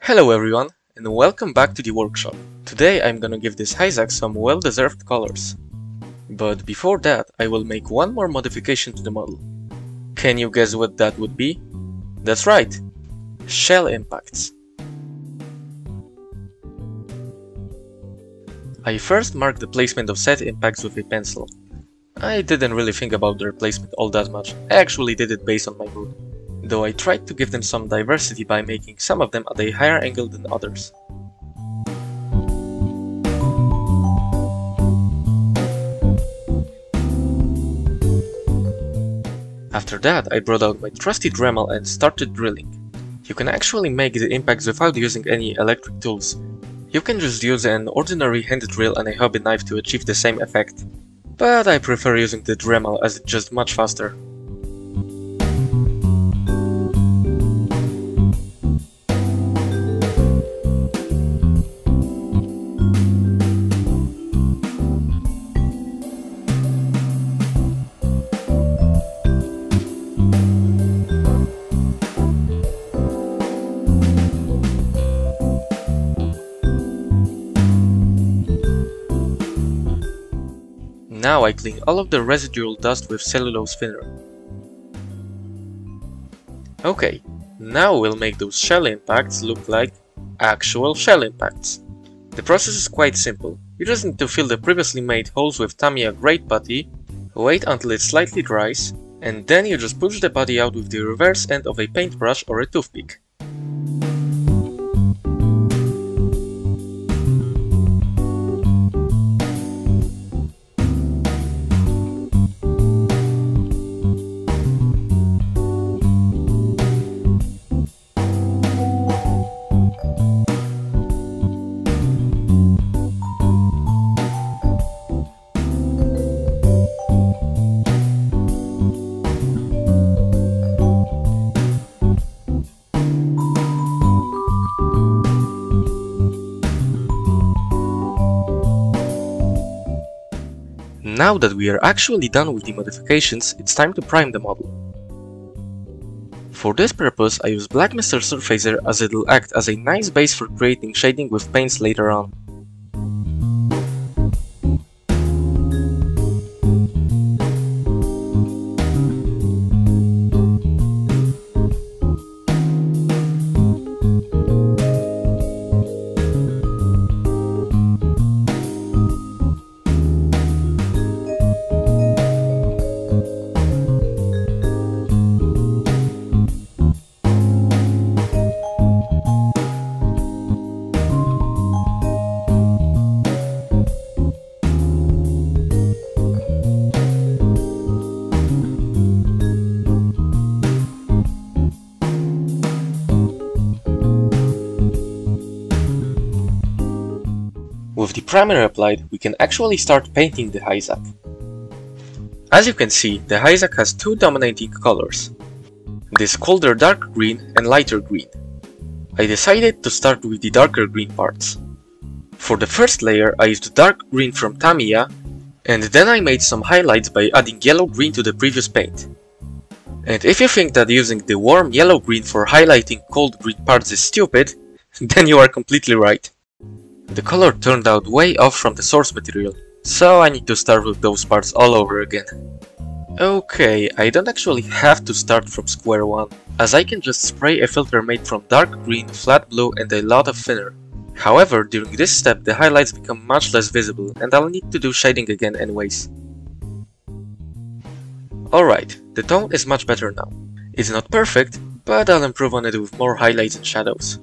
Hello everyone, and welcome back to the workshop. Today I'm gonna give this Hyzak some well-deserved colors. But before that, I will make one more modification to the model. Can you guess what that would be? That's right! Shell impacts. I first marked the placement of said impacts with a pencil. I didn't really think about their placement all that much, I actually did it based on my mood. Though I tried to give them some diversity by making some of them at a higher angle than others. After that, I brought out my trusty Dremel and started drilling. You can actually make the impacts without using any electric tools. You can just use an ordinary hand drill and a hobby knife to achieve the same effect. But I prefer using the Dremel as it's just much faster. Now I clean all of the residual dust with cellulose thinner. Okay, now we'll make those shell impacts look like actual shell impacts. The process is quite simple. You just need to fill the previously made holes with Tamiya grade putty, wait until it slightly dries, and then you just push the putty out with the reverse end of a paintbrush or a toothpick. Now that we are actually done with the modifications, it's time to prime the model. For this purpose, I use Black Mr. Surfacer as it will act as a nice base for creating shading with paints later on. With the primer applied, we can actually start painting the Hyzak. As you can see, the Hyzak has two dominating colors. This colder dark green and lighter green. I decided to start with the darker green parts. For the first layer, I used dark green from Tamiya, and then I made some highlights by adding yellow green to the previous paint. And if you think that using the warm yellow green for highlighting cold green parts is stupid, then you are completely right. The color turned out way off from the source material, so I need to start with those parts all over again. Okay, I don't actually have to start from square one, as I can just spray a filter made from dark green, flat blue and a lot of thinner. However, during this step the highlights become much less visible and I'll need to do shading again anyways. Alright, the tone is much better now. It's not perfect, but I'll improve on it with more highlights and shadows.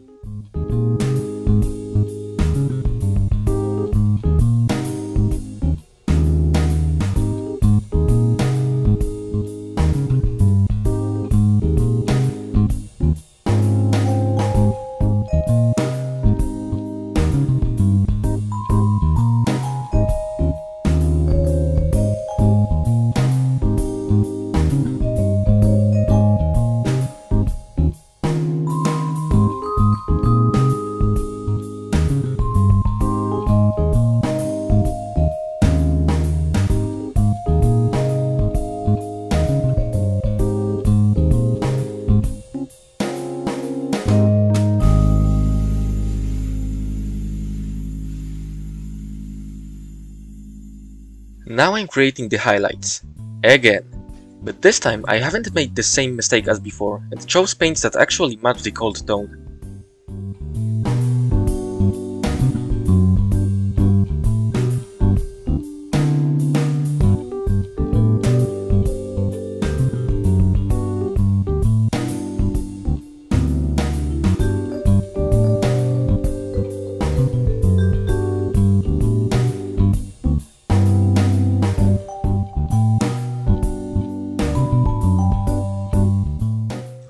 Now I'm creating the highlights. Again. But this time I haven't made the same mistake as before and chose paints that actually match the cold tone.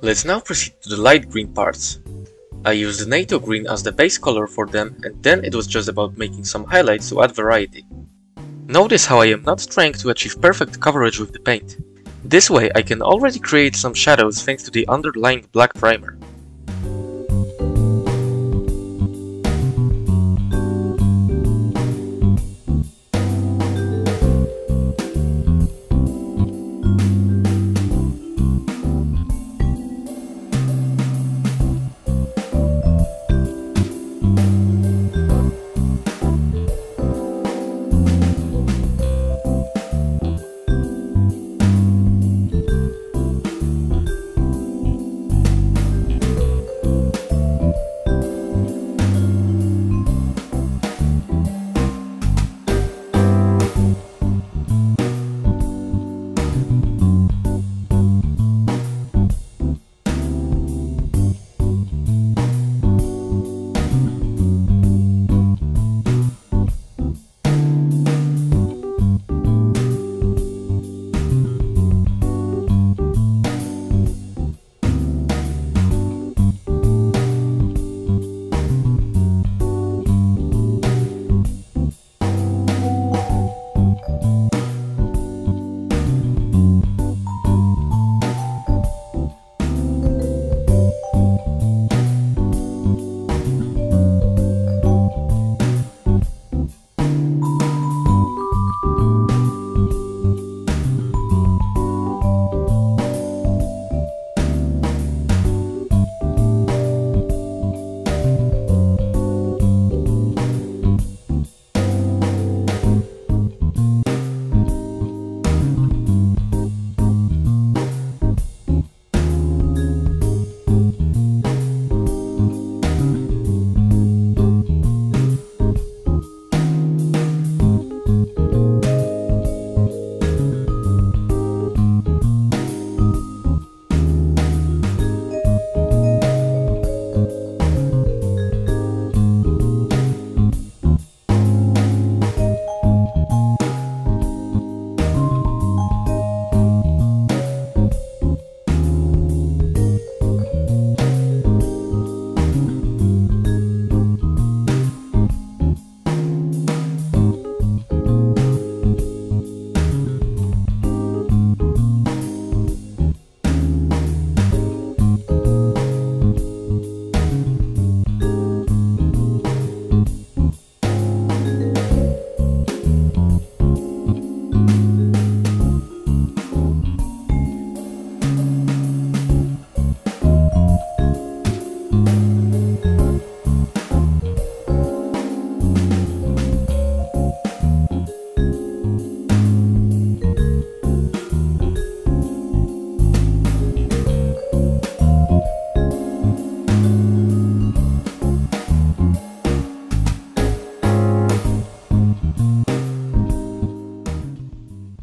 Let's now proceed to the light green parts. I used NATO green as the base color for them, and then it was just about making some highlights to add variety. Notice how I am not trying to achieve perfect coverage with the paint. This way I can already create some shadows thanks to the underlying black primer.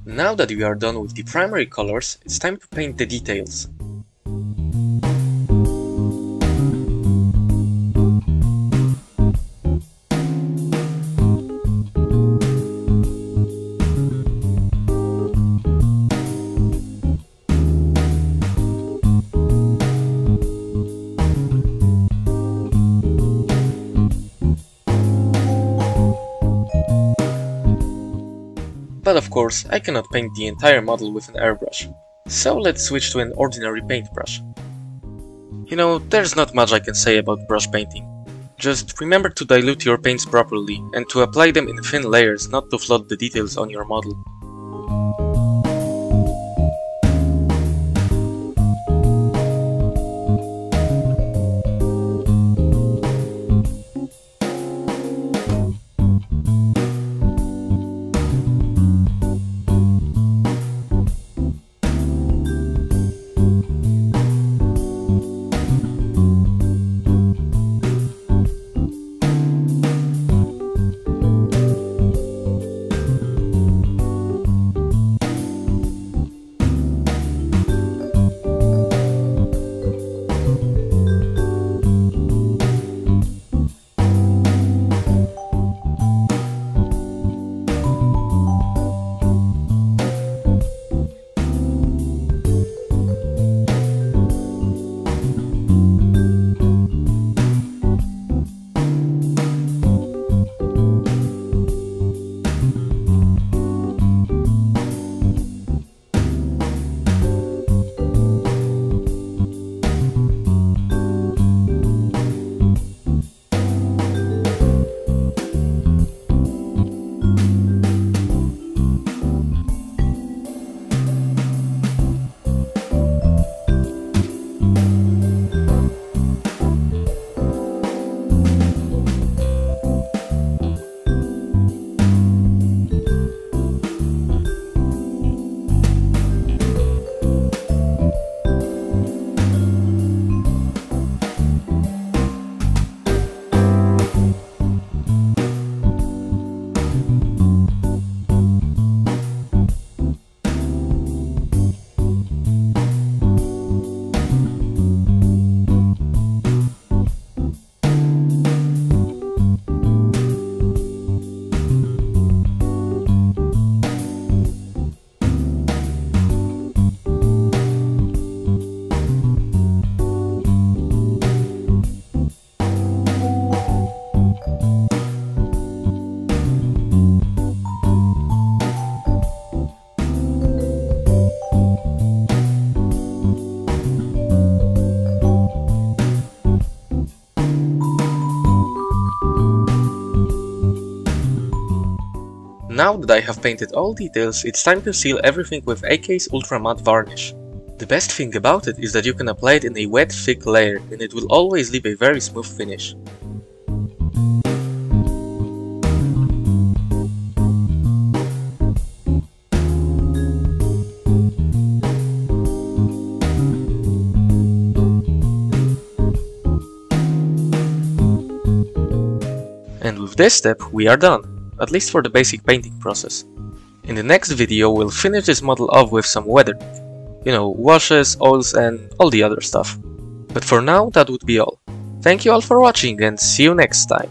Now that we are done with the primary colors, it's time to paint the details. But of course, I cannot paint the entire model with an airbrush, so let's switch to an ordinary paintbrush. You know, there's not much I can say about brush painting. Just remember to dilute your paints properly and to apply them in thin layers, not to flood the details on your model. Now that I have painted all details, it's time to seal everything with AK's Ultra Matte Varnish. The best thing about it is that you can apply it in a wet, thick layer, and it will always leave a very smooth finish. And with this step, we are done, at least for the basic painting process. In the next video, we'll finish this model off with some weathering. You know, washes, oils and all the other stuff. But for now, that would be all. Thank you all for watching and see you next time.